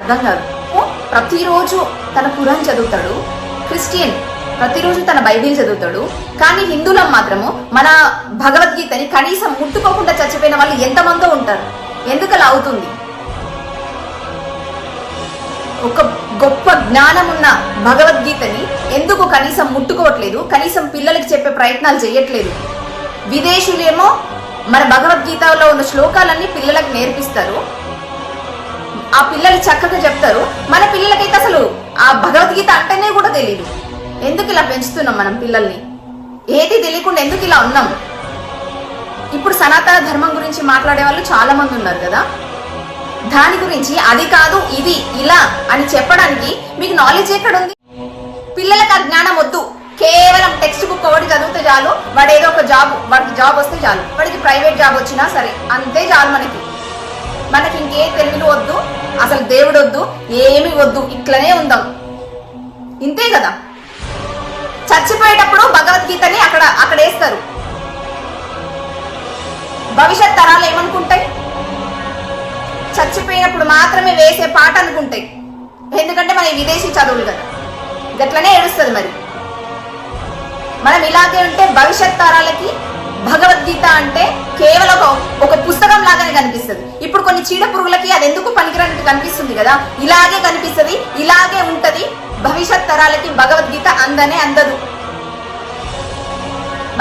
అర్థం కాదు. ప్రతిరోజు తన ఖురాన్ చదువుతాడు, క్రిస్టియన్ ప్రతిరోజు తన బైబిల్ చదువుతాడు, కానీ హిందువులం మాత్రము మన భగవద్గీతని కనీసం ముట్టుకోకుండా చచ్చిపోయిన వాళ్ళు ఎంతమందో ఉంటారు. ఎందుకు అలా అవుతుంది? ఒక గొప్ప జ్ఞానం ఉన్న భగవద్గీతని ఎందుకు కనీసం ముట్టుకోవట్లేదు? కనీసం పిల్లలకి చెప్పే ప్రయత్నాలు చేయట్లేదు. విదేశీయులేమో మన భగవద్గీతలో ఉన్న శ్లోకాలన్నీ పిల్లలకు నేర్పిస్తారు, ఆ పిల్లలు చక్కగా చెప్తారు. మన పిల్లలకైతే అసలు ఆ భగవద్గీత అంటేనే కూడా తెలియదు. ఎందుకు ఇలా పెంచుతున్నాం మనం పిల్లల్ని? ఏది తెలియకుండా ఎందుకు ఇలా ఉన్నాం? ఇప్పుడు సనాతన ధర్మం గురించి మాట్లాడే వాళ్ళు చాలా మంది ఉన్నారు కదా, దాని గురించి అది కాదు ఇది ఇలా అని చెప్పడానికి మీకు నాలెడ్జ్ ఎక్కడ ఉంది? పిల్లలకు ఆ జ్ఞానం వద్దు. కేవలం టెక్స్ట్ బుక్ ఒకటి చదివితే చాలు, వాడు ఏదో ఒక వాడికి జాబ్ వస్తే చాలు, వాడికి ప్రైవేట్ జాబ్ వచ్చినా సరే అంతే చాలు. మనకి ఇంకే తెలుగులు వద్దు, అసలు దేవుడు వద్దు, ఏమి వద్దు, ఇట్లనే ఉందాం. ఇంతే కదా. చచ్చిపోయేటప్పుడు భగవద్గీతని అక్కడ వేస్తారు. భవిష్యత్ తరాలు ఏమనుకుంటాయి? చచ్చిపోయినప్పుడు మాత్రమే వేసే పాట అనుకుంటాయి. ఎందుకంటే మన విదేశీ చదువులు కదా, గట్లనే ఏడుస్తుంది. మరి మనం ఇలాగే ఉంటే భవిష్యత్ తరాలకి భగవద్గీత అంటే కేవలం ఒక పుస్తకం లాగానే కనిపిస్తుంది. ఇప్పుడు కొన్ని చీడ పురుగులకి అది ఎందుకు పనికిరానట్టు కనిపిస్తుంది కదా, ఇలాగే కనిపిస్తుంది, ఇలాగే ఉంటది. భవిష్యత్ తరాలకి భగవద్గీత అందదు.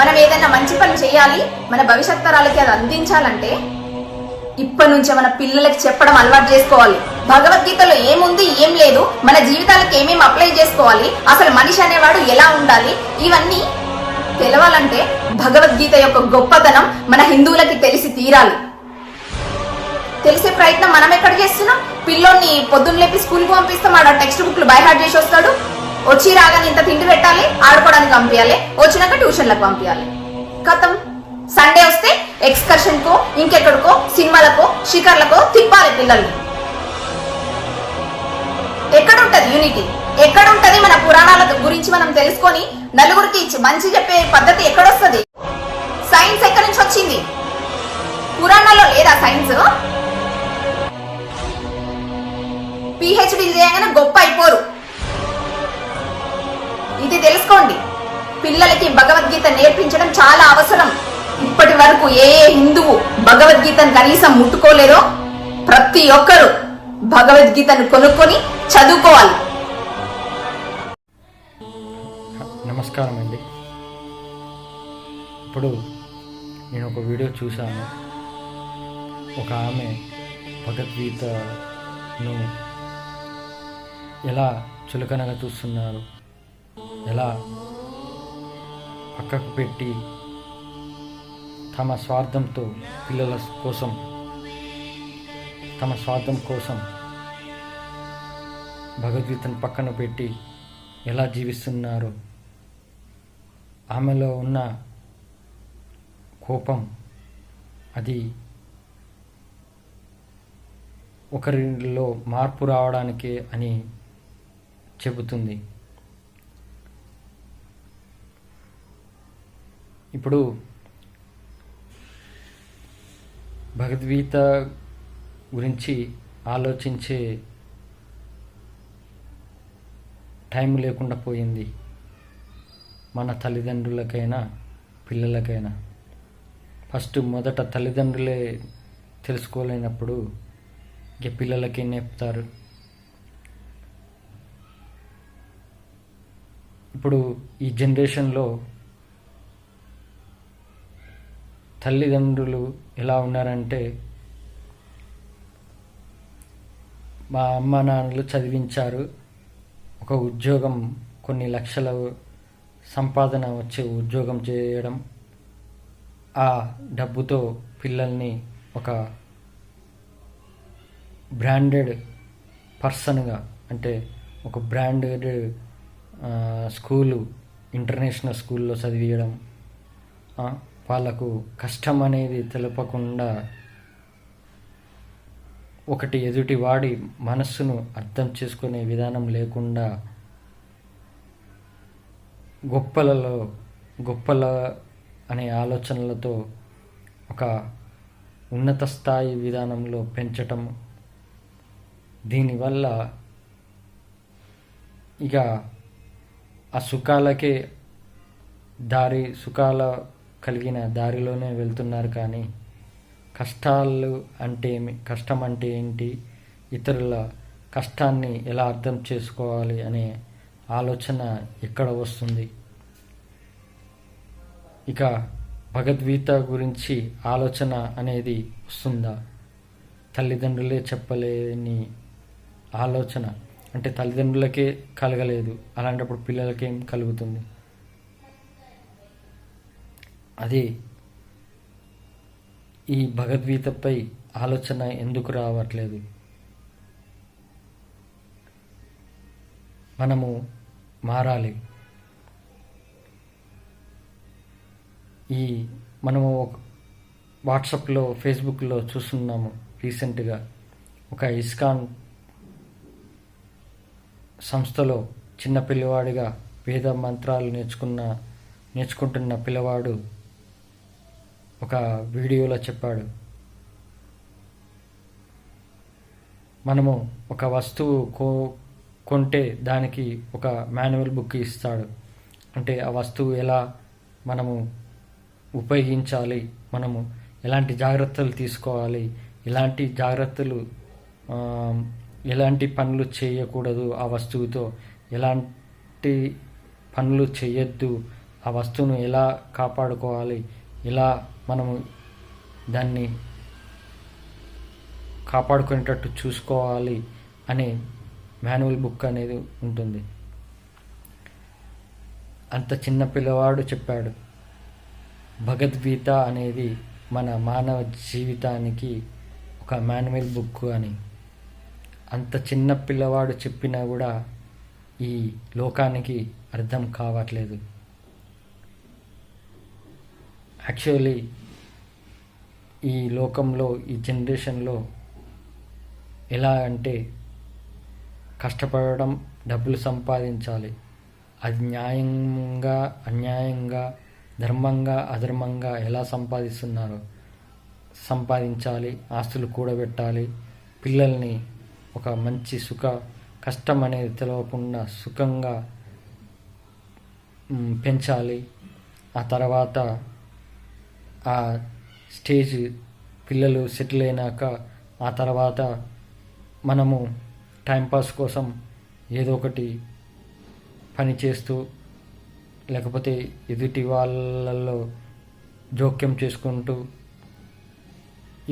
మనం ఏదైనా మంచి పని చేయాలి, మన భవిష్యత్ తరాలకి అది అందించాలంటే ఇప్పటి నుంచే మన పిల్లలకి చెప్పడం అలవాటు చేసుకోవాలి. భగవద్గీతలో ఏముంది ఏం లేదు, మన జీవితాలకు ఏమేమి అప్లై చేసుకోవాలి, అసలు మనిషి అనేవాడు ఎలా ఉండాలి, ఇవన్నీ తెలవాలంటే భగవద్గీత యొక్క గొప్పతనం మన హిందువులకి తెలిసి తీరాలి. తెలిసే ప్రయత్నం మనం ఎక్కడ చేస్తున్నాం? పిల్లోని పొద్దున్న లేపి స్కూల్కి పంపిస్తాం, ఆడ టెక్స్ట్ బుక్లు బైహార్ట్ చేసి వస్తాడు, వచ్చి రాగానే ఇంత తిండి పెట్టాలి, ఆడుకోవడానికి పంపించాలి, వచ్చినాక ట్యూషన్లకు పంపించాలి. కథం. సండే వస్తే ఎక్స్కర్షన్ కో ఇంకెక్కడికో సినిమాలకో షికార్లకో తిప్పాలి పిల్లల్ని. ఎక్కడుంటది యూనిటీ? ఎక్కడుంటది మన పురాణాల గురించి మనం తెలుసుకొని నలుగురికి మంచి చెప్పే పద్ధతి ఎక్కడొస్తుంది? సైన్స్ ఎక్కడి నుంచి వచ్చింది? పురాణాల్లో లేదా సైన్స్? పిహెచ్డీ చేయగానే గొప్ప అయిపోరు. ఇది తెలుసుకోండి. పిల్లలకి భగవద్గీత నేర్పించడం చాలా అవసరం. ఇప్పటి వరకు ఏ హిందువు భగవద్గీతను కనీసం ముట్టుకోలేదో ప్రతి ఒక్కరు భగవద్గీతను కొనుక్కొని చదువుకోవాలి. నమస్కారం అండి. ఇప్పుడు నేను ఒక వీడియో చూశాను. ఒక ఆమె భగవద్గీతను ఎలా చులకనగా చూస్తున్నారు, ఎలా పక్కకు పెట్టి తమ స్వార్థంతో పిల్లల కోసం, తమ స్వార్థం కోసం భగవద్గీతను పక్కన పెట్టి ఎలా జీవిస్తున్నారు. ఆమెలో ఉన్న కోపం అది ఒకరిలో మార్పు రావడానికి అని చెబుతుంది. ఇప్పుడు భగవద్గీత గురించి ఆలోచించే టైం లేకుండా పోయింది మన తల్లిదండ్రులకైనా పిల్లలకైనా. మొదట తల్లిదండ్రులే తెలుసుకోలేనప్పుడు ఇక పిల్లలకి నేర్పుతారు. ఇప్పుడు ఈ జనరేషన్లో తల్లిదండ్రులు ఎలా ఉన్నారంటే, మా అమ్మ నాన్నలు చదివించారు, ఒక ఉద్యోగం, కొన్ని లక్షల సంపాదన వచ్చే ఉద్యోగం చేయడం, ఆ డబ్బుతో పిల్లల్ని ఒక బ్రాండెడ్ పర్సన్గా, అంటే ఒక బ్రాండెడ్ స్కూలు, ఇంటర్నేషనల్ స్కూల్లో చదివించడం, వాళ్ళకు కష్టం అనేది తెలపకుండా, ఒకటి ఎదుటి వాడి మనస్సును అర్థం చేసుకునే విధానం లేకుండా గొప్పల అనే ఆలోచనలతో ఒక ఉన్నత స్థాయి విధానంలో పెంచటం, దీనివల్ల ఇక ఆ సుఖాలకే సుఖాల కలిగిన దారిలోనే వెళ్తున్నారు. కానీ కష్టం అంటే ఏంటి, ఇతరుల కష్టాన్ని ఎలా అర్థం చేసుకోవాలి అనే ఆలోచన ఎక్కడ వస్తుంది? ఇక భగవద్గీత గురించి ఆలోచన అనేది వస్తుందా? తల్లిదండ్రులే చెప్పలేని ఆలోచన, అంటే తల్లిదండ్రులకే కలగలేదు, అలాంటప్పుడు పిల్లలకేం కలుగుతుంది? అదే ఈ భగవద్గీతపై ఆలోచన ఎందుకు రావట్లేదు? మనము మారాలి. మనము వాట్సాప్లో, ఫేస్బుక్లో చూస్తున్నాము. రీసెంట్గా ఒక ఇస్కాన్ సంస్థలో చిన్న పిల్లవాడిగా వేద మంత్రాలు నేర్చుకుంటున్న పిల్లవాడు ఒక వీడియోలో చెప్పాడు, మనము ఒక వస్తువు కొంటే దానికి ఒక మాన్యువల్ బుక్ ఇస్తాడు. అంటే ఆ వస్తువు ఎలా మనము ఉపయోగించాలి, మనము ఎలాంటి జాగ్రత్తలు తీసుకోవాలి, ఎలాంటి పనులు చేయకూడదు, ఆ వస్తువుతో ఎలాంటి పనులు చేయొద్దు, ఆ వస్తువును ఎలా కాపాడుకోవాలి, ఎలా మనము దాన్ని కాపాడుకునేటట్టు చూసుకోవాలి అనే మాన్యువల్ బుక్ అనేది ఉంటుంది. అంత చిన్న పిల్లవాడు చెప్పాడు, భగవద్గీత అనేది మన మానవ జీవితానికి ఒక మాన్యువల్ బుక్ అని. అంత చిన్న పిల్లవాడు చెప్పినా కూడా ఈ లోకానికి అర్థం కావట్లేదు. యాక్చువల్లీ ఈ లోకంలో, ఈ జనరేషన్లో ఎలా అంటే కష్టపడడం, డబ్బులు సంపాదించాలి, అది న్యాయంగా అన్యాయంగా, ధర్మంగా అధర్మంగా ఎలా సంపాదించాలి, ఆస్తులు కూడబెట్టాలి, పిల్లల్ని ఒక మంచి కష్టం అనేది తెలవకుండా సుఖంగా పెంచాలి. ఆ తర్వాత ఆ స్టేజ్ పిల్లలు సెటిల్ అయినాక ఆ తర్వాత మనము టైంపాస్ కోసం ఏదో ఒకటి పని చేస్తూ, లేకపోతే ఎదుటి వాళ్ళల్లో జోక్యం చేసుకుంటూ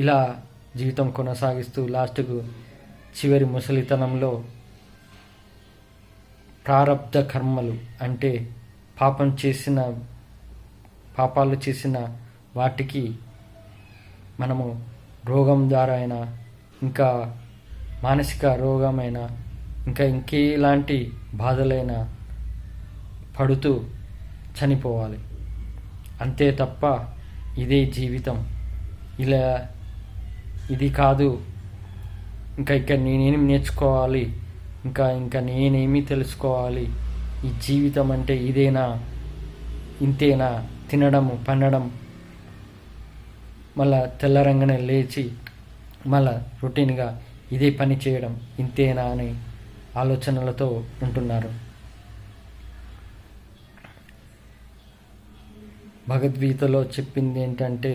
ఇలా జీవితం కొనసాగిస్తూ లాస్ట్కు చివరి ముసలితనంలో ప్రారబ్ధ కర్మలు, అంటే పాపాలు చేసిన వాటికి మనము రోగం ద్వారా అయినా, ఇంకా మానసిక రోగమైనా, ఇంకా ఇంకేలాంటి బాధలైనా పడుతూ చనిపోవాలి. అంతే తప్ప ఇదే జీవితం, ఇది కాదు, ఇంకా నేనేం నేర్చుకోవాలి, ఇంకా నేనేమి తెలుసుకోవాలి, ఈ జీవితం అంటే ఇదేనా, ఇంతేనా, తినడం, పనడం, మళ్ళా తెల్లరంగానే లేచి మళ్ళా రొటీన్గా ఇదే పని చేయడం, ఇంతేనా అని ఆలోచనలతో ఉంటున్నారు. భగవద్గీతలో చెప్పింది ఏంటంటే,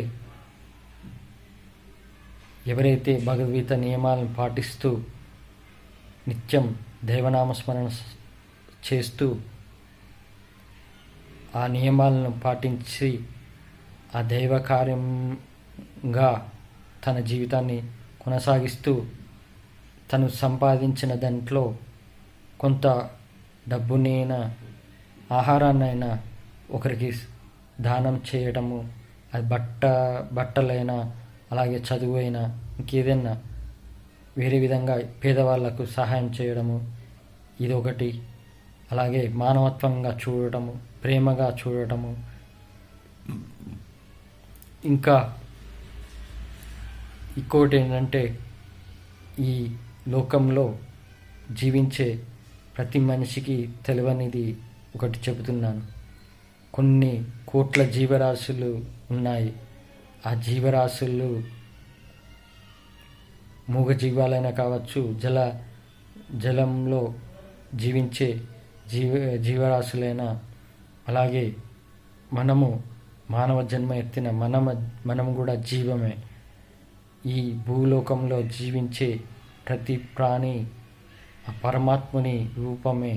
ఎవరైతే భగవద్గీత నియమాలను పాటిస్తూ నిత్యం దైవనామస్మరణ చేస్తూ ఆ నియమాలను పాటించి ఆ దైవ కార్యంగా తన జీవితాన్ని కొనసాగిస్తూ తను సంపాదించిన దాంట్లో కొంత డబ్బునైనా, ఆహారాన్నైనా ఒకరికి దానం చేయడము, అది బట్టలైనా, అలాగే చదువు అయినా, ఇంకేదైనా వేరే విధంగా పేదవాళ్లకు సహాయం చేయడము, ఇదొకటి. అలాగే మానవత్వంగా చూడటము, ప్రేమగా చూడటము, ఇంకా ఇంకోటి ఏంటంటే, ఈ లోకంలో జీవించే ప్రతి మనిషికి తెలియనిది ఒకటి చెబుతున్నాను. కొన్ని కోట్ల జీవరాశులు ఉన్నాయి. ఆ జీవరాశులు మూగ జీవాలైనా కావచ్చు, జలంలో జీవించే జీవరాశులైన, అలాగే మనము మానవ జన్మ ఎత్తిన మనము కూడా జీవమే. ఈ భూలోకంలో జీవించే ప్రతి ప్రాణి ఆ పరమాత్ముని రూపమే.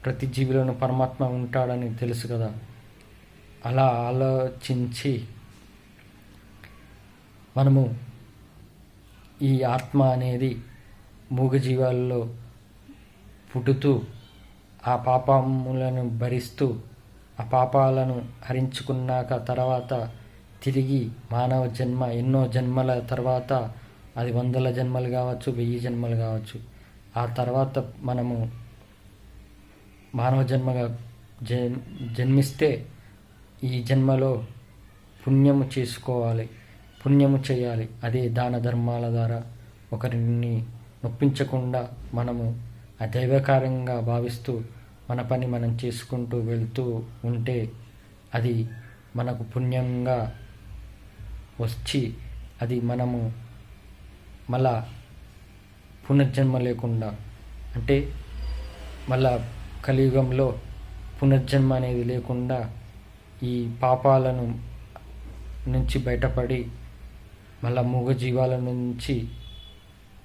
ప్రతి జీవిలోనూ పరమాత్మ ఉంటాడని తెలుసు కదా. అలా ఆలోచించి మనము ఈ ఆత్మ అనేది మూగజీవాల్లో పుట్టుతూ ఆ పాపములను భరిస్తూ ఆ పాపాలను హరించుకున్నాక తర్వాత తిరిగి మానవ జన్మ ఎన్నో జన్మల తర్వాత, అది 100 జన్మలు కావచ్చు, 1000 జన్మలు కావచ్చు, ఆ తర్వాత మనము మానవ జన్మగా జన్మిస్తే ఈ జన్మలో పుణ్యము చేసుకోవాలి, పుణ్యము చేయాలి. అదే దాన ధర్మాల ద్వారా ఒకరిని నొప్పించకుండా మనము ఆ దైవకార్యంగా భావిస్తూ మన పని మనం చేసుకుంటూ వెళ్తూ ఉంటే అది మనకు పుణ్యంగా వచ్చి అది మనము మళ్ళా పునర్జన్మ లేకుండా, అంటే మళ్ళా కలియుగంలో పునర్జన్మ అనేది లేకుండా ఈ పాపాలను నుంచి బయటపడి మళ్ళా మూగజీవాల నుంచి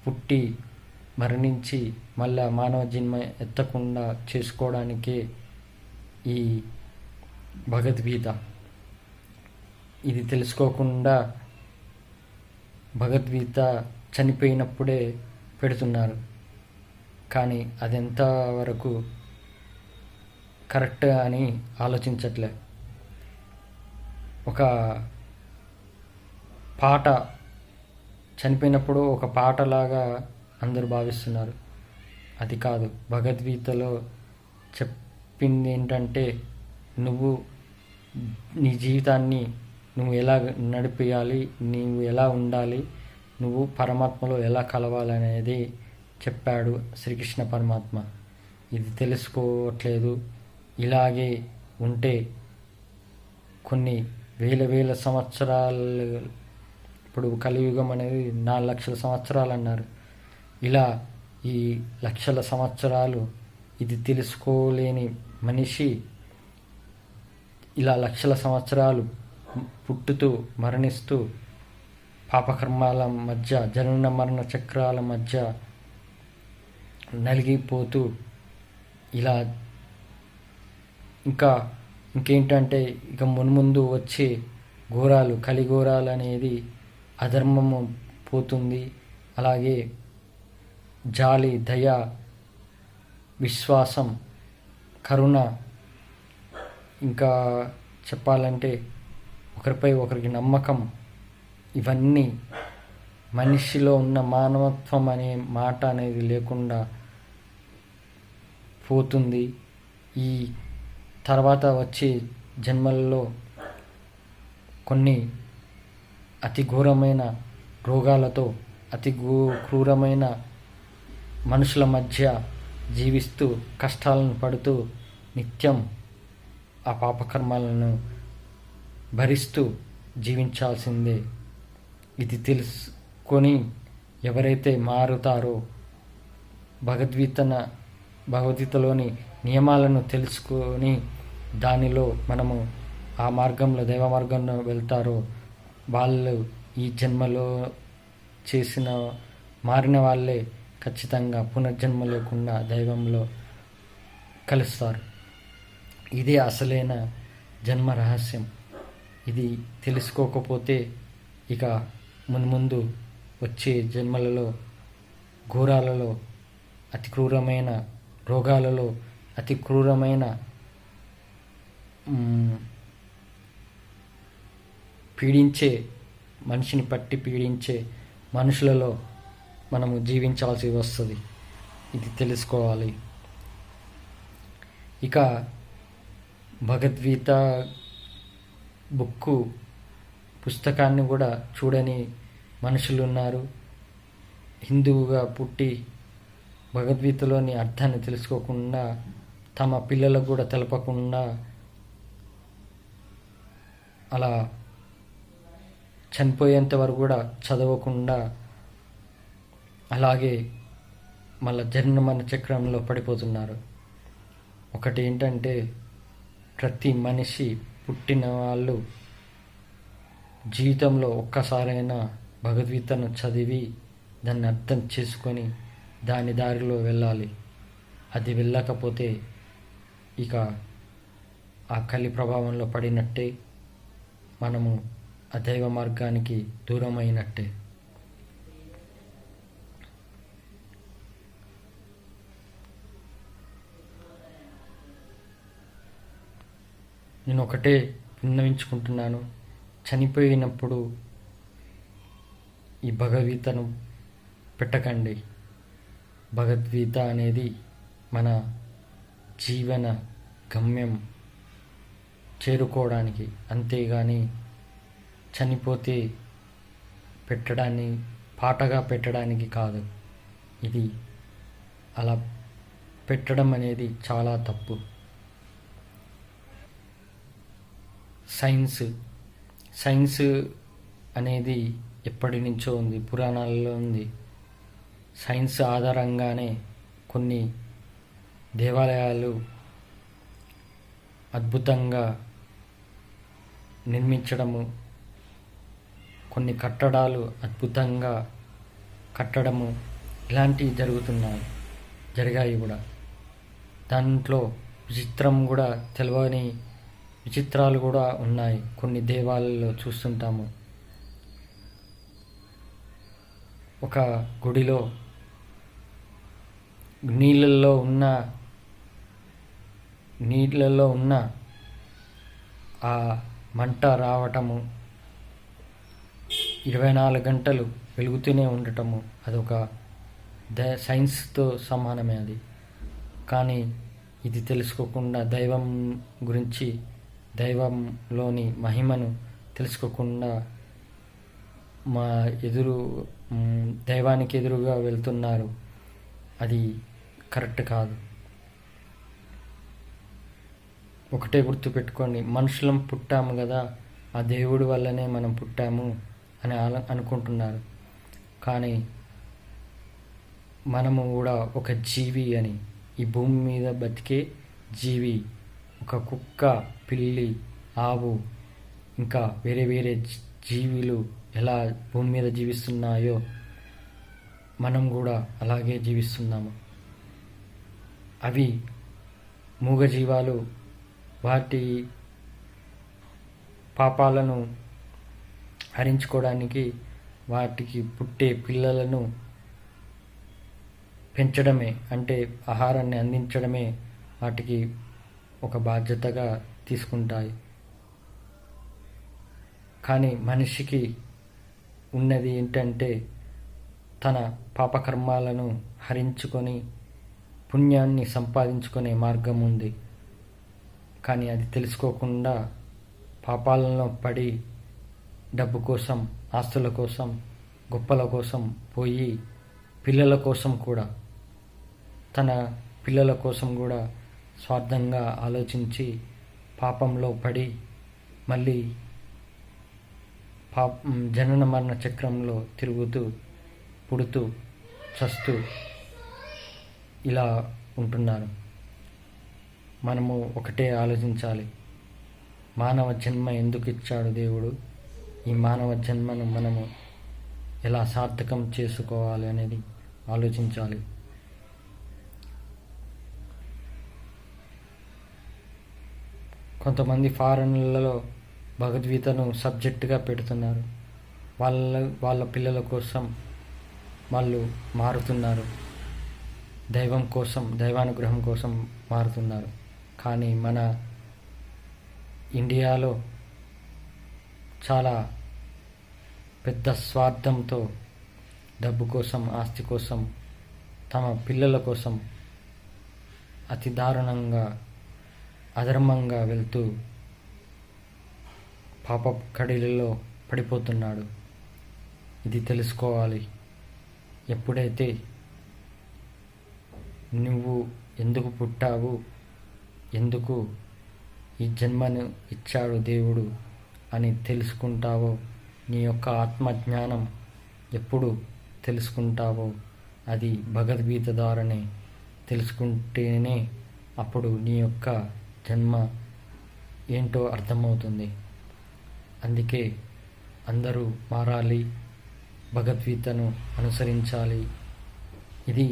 పుట్టి మరణించి మళ్ళా మానవ జన్మ ఎత్తకుండా చేసుకోవడానికే ఈ భగవద్గీత. ఇది తెలుసుకోకుండా భగవద్గీత చనిపోయినప్పుడే పెడుతున్నారు, కానీ అది ఎంతవరకు కరెక్ట్ అని ఆలోచించట్లే. ఒక పాట చనిపోయినప్పుడు ఒక పాటలాగా అందరూ భావిస్తున్నారు. అది కాదు. భగవద్గీతలో చెప్పింది ఏంటంటే, నువ్వు నీ జీవితాన్ని నువ్వు ఎలా నడిపేయాలి, నీవు ఎలా ఉండాలి, నువ్వు పరమాత్మలో ఎలా కలవాలనేది చెప్పాడు శ్రీకృష్ణ పరమాత్మ. ఇది తెలుసుకోవట్లేదు. ఇలాగే ఉంటే కొన్ని వేల సంవత్సరాలు, ఇప్పుడు కలియుగం అనేది 4 లక్షల సంవత్సరాలు అన్నారు. ఇలా ఈ లక్షల సంవత్సరాలు ఇది తెలుసుకోలేని మనిషి ఇలా లక్షల సంవత్సరాలు పుట్టుతూ మరణిస్తూ పాపకర్మాల మధ్య, జనన మరణ చక్రాల మధ్య నలిగిపోతూ ఇలా ఇంకేంటంటే ఇక మున్ముందు వచ్చే ఘోరాలు, కలిఘోరాలు అనేది అధర్మము పోతుంది. అలాగే జాలి, దయ, విశ్వాసం, కరుణ, ఇంకా చెప్పాలంటే ఒకరిపై ఒకరికి నమ్మకం, ఇవన్నీ మనిషిలో ఉన్న మానవత్వం అనే మాట అనేది లేకుండా పోతుంది. ఈ తర్వాత వచ్చే జన్మలలో కొన్ని అతి ఘోరమైన రోగాలతో, అతి క్రూరమైన మనుషుల మధ్య జీవిస్తూ కష్టాలను పడుతూ నిత్యం ఆ పాపకర్మాలను భరిస్తూ జీవించాల్సిందే. ఇది తెలుసుకొని ఎవరైతే మారుతారో, భగవద్గీతలోని నియమాలను తెలుసుకొని దానిలో మనము ఆ మార్గంలో, దైవ మార్గంలో వెళ్తారో, వాళ్ళు ఈ జన్మలో మారిన వాళ్ళే ఖచ్చితంగా పునర్జన్మ లేకుండా దైవంలో కలుస్తారు. ఇదే అసలైన జన్మ రహస్యం. ఇది తెలుసుకోకపోతే ఇక మున్ముందు వచ్చే జన్మలలో, ఘోరాలలో, అతి క్రూరమైన రోగాలలో, అతి క్రూరమైన మనిషిని పట్టి పీడించే మనుషులలో మనము జీవించాల్సి వస్తుంది. ఇది తెలుసుకోవాలి. ఇక భగవద్గీత పుస్తకాన్ని కూడా చూడని మనుషులు ఉన్నారు. హిందువుగా పుట్టి భగవద్గీతలోని అర్థాన్ని తెలుసుకోకుండా, తమ పిల్లలకు కూడా తెలపకుండా అలా చనిపోయేంత వరకు కూడా చదవకుండా అలాగే మళ్ళీ జన్మన చక్రంలో పడిపోతున్నారు. ఒకటి ఏంటంటే, ప్రతి మనిషి పుట్టిన వాళ్ళు జీవితంలో ఒక్కసారైనా భగవద్గీతను చదివి దాన్ని అర్థం చేసుకొని దాని దారిలో వెళ్ళాలి. అది వెళ్ళకపోతే ఇక ఆ కలి ప్రభావంలో పడినట్టే, మనము ఆ దైవ మార్గానికి దూరం అయినట్టే. నేను ఒకటే విన్నవించుకుంటున్నాను, చనిపోయినప్పుడు ఈ భగవద్గీతను పెట్టకండి. భగవద్గీత అనేది మన జీవన గమ్యం చేరుకోవడానికి, అంతేగాని చనిపోతే పెట్టడాన్ని పాటగా పెట్టడానికి కాదు. ఇది అలా పెట్టడం అనేది చాలా తప్పు. సైన్స్ అనేది ఎప్పటి నుంచో ఉంది, పురాణాలలో ఉంది. సైన్స్ ఆధారంగానే కొన్ని దేవాలయాలు అద్భుతంగా నిర్మించడము, కొన్ని కట్టడాలు అద్భుతంగా కట్టడము, ఇలాంటివి జరిగాయి కూడా. దాంట్లో విచిత్రం కూడా, తెలియని విచిత్రాలు కూడా ఉన్నాయి. కొన్ని దేవాలయాల్లో చూస్తుంటాము. ఒక గుడిలో నీళ్ళల్లో ఉన్న ఆ మంట రావటము, 24 గంటలు వెలుగుతూనే ఉండటము, అదొక సైన్స్తో సమానమే అది. కానీ ఇది తెలుసుకోకుండా, దైవం గురించి, దైవంలోని మహిమను తెలుసుకోకుండా దైవానికి ఎదురుగా వెళ్తున్నారు. అది కరెక్ట్ కాదు. ఒకటే గుర్తుపెట్టుకోండి, మనుషులం పుట్టాము కదా, ఆ దేవుడి వల్లనే మనం పుట్టాము అని అనుకుంటున్నారు. కానీ మనము కూడా ఒక జీవి అని, ఈ భూమి మీద బతికే జీవి. ఒక కుక్క, పిల్లి, ఆవు, ఇంకా వేరే వేరే జీవులు ఎలా భూమి మీద జీవిస్తున్నాయో మనం కూడా అలాగే జీవిస్తున్నాము. అవి మూగజీవాలు. వాటి పాపాలను హరించుకోవడానికి వాటికి పుట్టే పిల్లలను పెంచడమే, అంటే ఆహారాన్ని అందించడమే వాటికి ఒక బాధ్యతగా తీసుకుంటాయి. కానీ మనిషికి ఉన్నది ఏంటంటే, తన పాపకర్మాలను హరించుకొని పుణ్యాన్ని సంపాదించుకునే మార్గం ఉంది. కానీ అది తెలుసుకోకుండా పాపాలలో పడి డబ్బు కోసం, ఆస్తుల కోసం, గొప్పల కోసం పోయి పిల్లల కోసం కూడా, తన పిల్లల కోసం కూడా స్వార్థంగా ఆలోచించి పాపంలో పడి మళ్ళీ జనన మరణ చక్రంలో తిరుగుతూ, పుడుతూ, చస్తూ ఇలా ఉంటున్నారు. మనము ఒకటే ఆలోచించాలి, మానవ జన్మ ఎందుకు ఇచ్చాడు దేవుడు? ఈ మానవ జన్మను మనము ఎలా సార్థకం చేసుకోవాలి అనేది ఆలోచించాలి. కొంతమంది ఫారెన్లలో భగవద్గీతను సబ్జెక్టుగా పెడుతున్నారు. వాళ్ళ పిల్లల కోసం వాళ్ళు మారుతున్నారు, దైవం కోసం, దైవానుగ్రహం కోసం మారుతున్నారు. కానీ మన ఇండియాలో చాలా పెద్ద స్వార్థంతో, డబ్బు కోసం, ఆస్తి కోసం, తమ పిల్లల కోసం అతి దారుణంగా, అధర్మంగా వెళ్తూ పాప కడిలలో పడిపోతున్నాడు. ఇది తెలుసుకోవాలి. ఎప్పుడైతే నువ్వు ఎందుకు పుట్టావు, ఎందుకు ఈ జన్మను ఇచ్చాడు దేవుడు అని తెలుసుకుంటావో, నీ యొక్క ఆత్మజ్ఞానం ఎప్పుడు తెలుసుకుంటావో అది భగవద్గీత ద్వారానే తెలుసుకుంటేనే అప్పుడు నీ యొక్క జన్మ ఏంటో అర్థమవుతుంది. అందుకే అందరూ మారాలి, భగవద్గీతను అనుసరించాలి. ఇది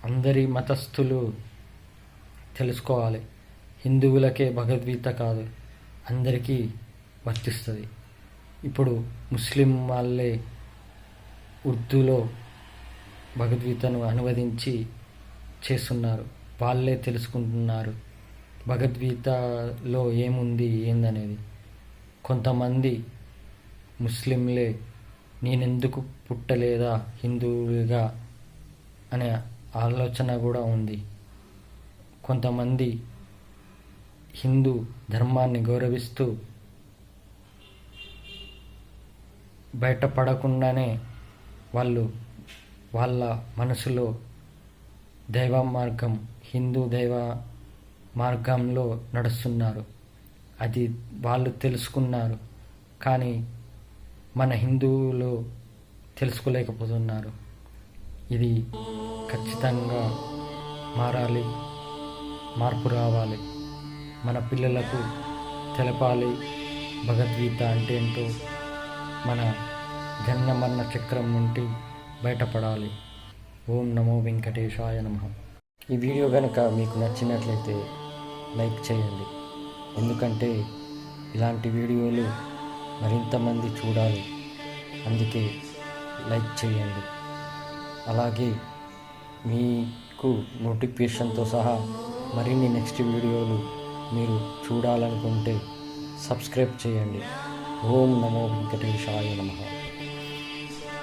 అందరి మతస్థులు తెలుసుకోవాలి. హిందువులకే భగవద్గీత కాదు, అందరికీ వర్తిస్తుంది. ఇప్పుడు ముస్లిం వాళ్ళే ఉర్దూలో భగవద్గీతను అనువదించి చేస్తున్నారు. వాళ్ళే తెలుసుకుంటున్నారు భగవద్గీతలో ఏముంది ఏందనేది. కొంతమంది ముస్లింలే నేనెందుకు పుట్టలేదా హిందువుగా అనే ఆలోచన కూడా ఉంది. కొంతమంది హిందూ ధర్మాన్ని గౌరవిస్తూ బయటపడకుండానే వాళ్ళు వాళ్ళ మనసులో దైవ మార్గం, హిందూ దైవ మార్గంలో నడుస్తున్నారు. అది వాళ్ళు తెలుసుకున్నారు, కానీ మన హిందువులు తెలుసుకోలేకపోతున్నారు. ఇది ఖచ్చితంగా మారాలి, మార్పు రావాలి. మన పిల్లలకు తెలపాలి భగవద్గీత అంటే ఏంటో, మన జన్మ మరణ చక్రం నుండి బయటపడాలి. ఓం నమో వెంకటేశాయ నమః. ఈ వీడియో కనుక మీకు నచ్చినట్లయితే లైక్ చేయండి, ఎందుకంటే ఇలాంటి వీడియోలు మరింతమంది చూడాలి. అందుకే లైక్ చేయండి. అలాగే మీకు నోటిఫికేషన్తో సహా మరిన్ని నెక్స్ట్ వీడియోలు మీరు చూడాలనుకుంటే సబ్స్క్రైబ్ చేయండి. ఓం నమో వెంకటేశాయ నమః.